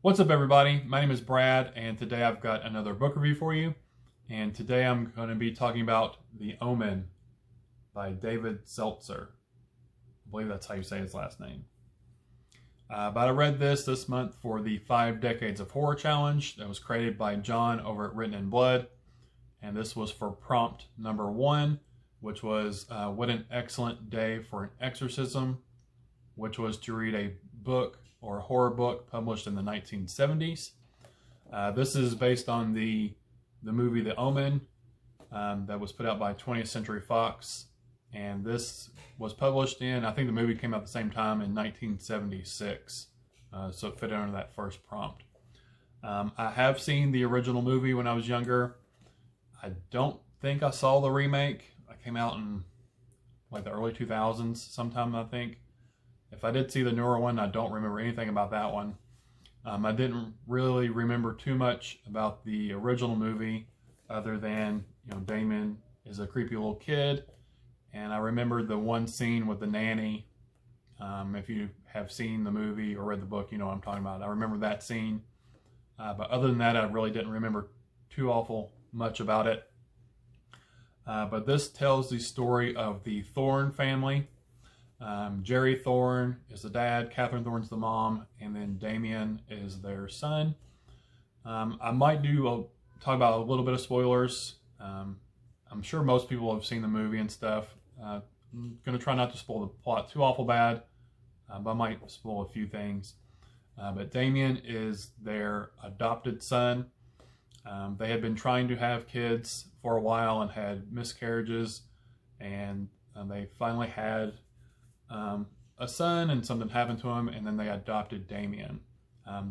What's up, everybody? My name is Brad, and today I've got another book review for you. And today I'm going to be talking about The Omen by David Seltzer. I believe that's how you say his last name. But I read this month for the 5 Decades of Horror Challenge that was created by John over at Written in Blood. And this was for prompt number 1, which was what an excellent day for an exorcism, which was to read a book or a horror book published in the 1970s. This is based on the movie The Omen that was put out by 20th Century Fox. And this was published in, I think the movie came out at the same time in 1976. So it fit under that first prompt. I have seen the original movie when I was younger. I don't think I saw the remake. It came out in like the early 2000s sometime, I think. If I did see the newer one, I don't remember anything about that one. I didn't really remember too much about the original movie other than, Damien is a creepy little kid. And I remember the one scene with the nanny. If you have seen the movie or read the book, you know what I'm talking about. I remember that scene. But other than that, I really didn't remember too awful much about it. But this tells the story of the Thorn family. Jerry Thorn is the dad, Catherine Thorn's the mom, and then Damien is their son. I might talk about a little bit of spoilers. I'm sure most people have seen the movie and stuff. I'm going to try not to spoil the plot too awful bad, but I might spoil a few things. But Damien is their adopted son. They had been trying to have kids for a while and had miscarriages, and they finally had a son, and something happened to him, and then they adopted Damien.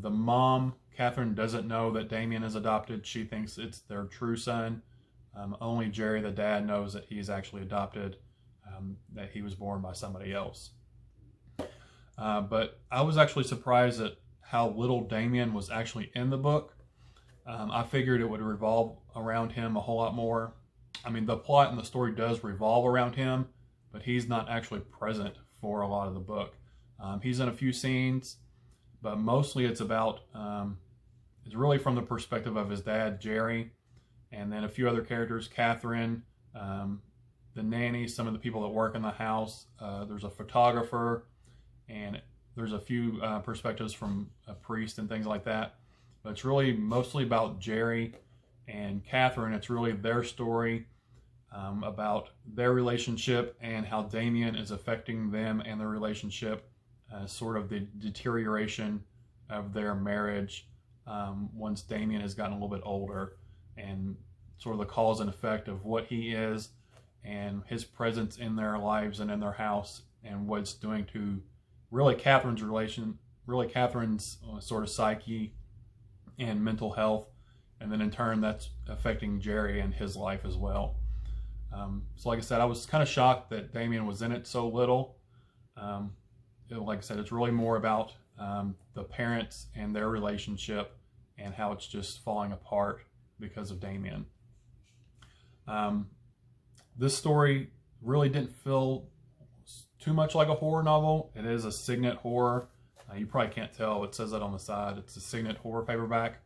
The mom, Catherine, doesn't know that Damien is adopted. She thinks it's their true son. Only Jerry, the dad, knows that he's actually adopted, that he was born by somebody else. But I was actually surprised at how little Damien was actually in the book. I figured it would revolve around him a whole lot more. I mean, the plot and the story does revolve around him, but he's not actually present for a lot of the book. He's in a few scenes, but mostly it's about, it's really from the perspective of his dad, Jerry, and then a few other characters, Catherine, the nanny, some of the people that work in the house. There's a photographer, and there's a few perspectives from a priest and things like that. But it's really mostly about Jerry and Catherine. It's really their story. About their relationship and how Damien is affecting them and their relationship, sort of the deterioration of their marriage once Damien has gotten a little bit older, and sort of the cause and effect of what he is and his presence in their lives and in their house, and what it's doing to really Catherine's sort of psyche and mental health, and then in turn that's affecting Jerry and his life as well. So like I said, I was kind of shocked that Damien was in it so little. Like I said, it's really more about the parents and their relationship and how it's just falling apart because of Damien. This story really didn't feel too much like a horror novel. It is a Signet horror. You probably can't tell. It says that on the side. It's a Signet horror paperback.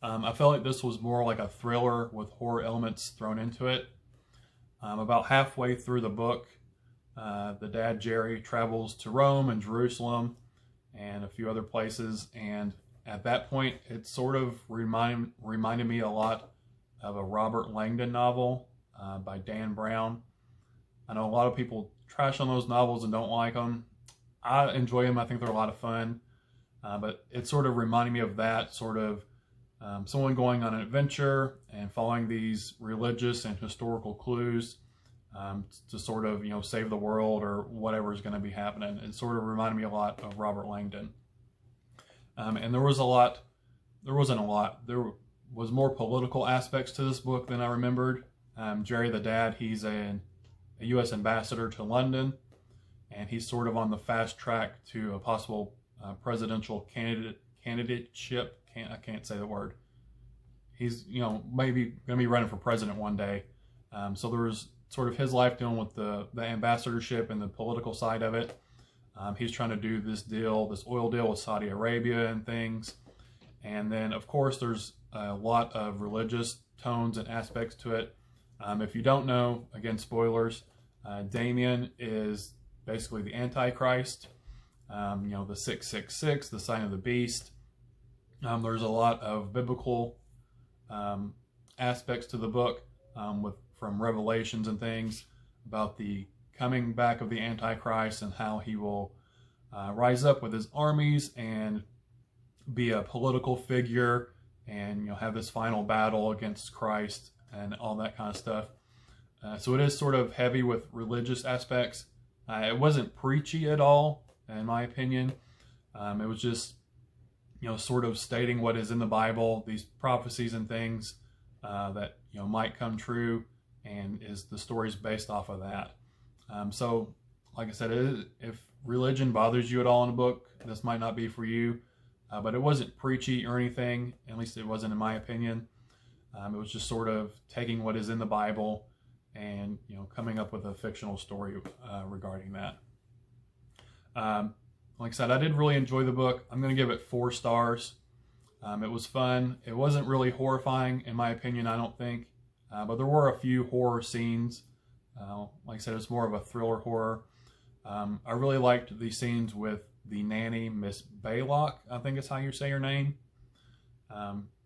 I felt like this was more like a thriller with horror elements thrown into it. About halfway through the book, the dad, Jerry, travels to Rome and Jerusalem and a few other places. And at that point, it sort of reminded me a lot of a Robert Langdon novel by Dan Brown. I know a lot of people trash on those novels and don't like them. I enjoy them. I think they're a lot of fun. But it sort of reminded me of that, sort of someone going on an adventure and following these religious and historical clues to sort of, save the world or whatever is going to be happening. It sort of reminded me a lot of Robert Langdon. And there wasn't a lot. There was more political aspects to this book than I remembered. Jerry, the dad, he's a U.S. ambassador to London, and he's sort of on the fast track to a possible presidential candidateship. I can't say the word. He's, maybe going to be running for president one day. So there was sort of his life dealing with the ambassadorship and the political side of it. He's trying to do this oil deal with Saudi Arabia and things. And then, of course, there's a lot of religious tones and aspects to it. If you don't know, again, spoilers, Damien is basically the Antichrist, the 666, the sign of the beast. There's a lot of biblical aspects to the book from revelations and things about the coming back of the Antichrist and how he will rise up with his armies and be a political figure and have this final battle against Christ and all that kind of stuff. So it is sort of heavy with religious aspects. It wasn't preachy at all, in my opinion. It was just, sort of stating what is in the Bible, these prophecies and things that, might come true, and the story's based off of that. So, like I said, if religion bothers you at all in a book, this might not be for you. But it wasn't preachy or anything, at least it wasn't in my opinion. It was just sort of taking what is in the Bible and coming up with a fictional story regarding that. Like I said, I did really enjoy the book. I'm going to give it 4 stars. It was fun. It wasn't really horrifying in my opinion, I don't think. But there were a few horror scenes. Like I said, it's more of a thriller horror. I really liked the scenes with the nanny, Miss Baylock, I think is how you say her name.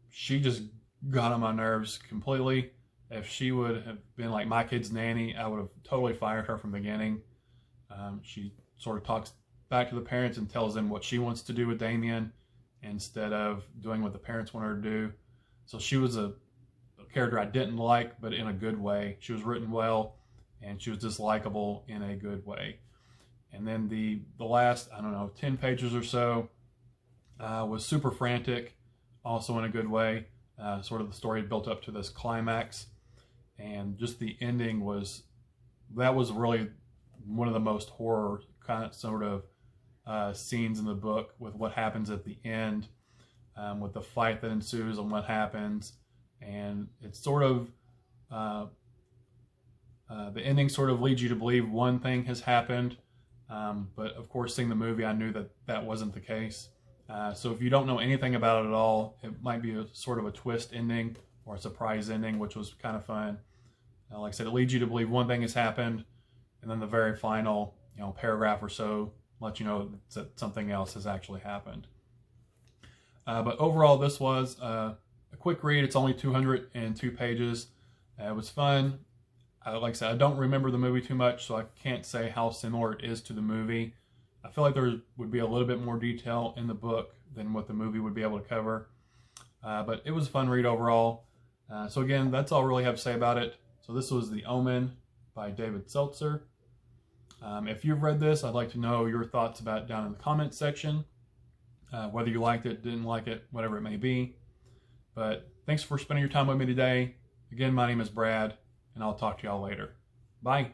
She just got on my nerves completely. If she would have been like my kid's nanny, I would have totally fired her from the beginning. She sort of talks back to the parents and tells them what she wants to do with Damien instead of doing what the parents want her to do. So she was a character I didn't like, but in a good way. She was written well, and she was just likable in a good way. And then the last, 10 pages or so was super frantic, also in a good way. Sort of the story built up to this climax. And just the ending was really one of the most horror kind of sort of scenes in the book, with what happens at the end, with the fight that ensues and what happens. And it's sort of, the ending sort of leads you to believe one thing has happened. But of course, seeing the movie, I knew that wasn't the case. So if you don't know anything about it at all, it might be a sort of a twist ending or a surprise ending, which was kind of fun. Like I said, it leads you to believe one thing has happened, and then the very final, paragraph or so lets you know that something else has actually happened. But overall, this was a quick read. It's only 202 pages. It was fun. Like I said, I don't remember the movie too much, so I can't say how similar it is to the movie. I feel like there would be a little bit more detail in the book than what the movie would be able to cover. But it was a fun read overall. So again, that's all I really have to say about it. So this was The Omen by David Seltzer. If you've read this, I'd like to know your thoughts about it down in the comments section. Whether you liked it, didn't like it, whatever it may be. But thanks for spending your time with me today. Again, my name is Brad, and I'll talk to y'all later. Bye.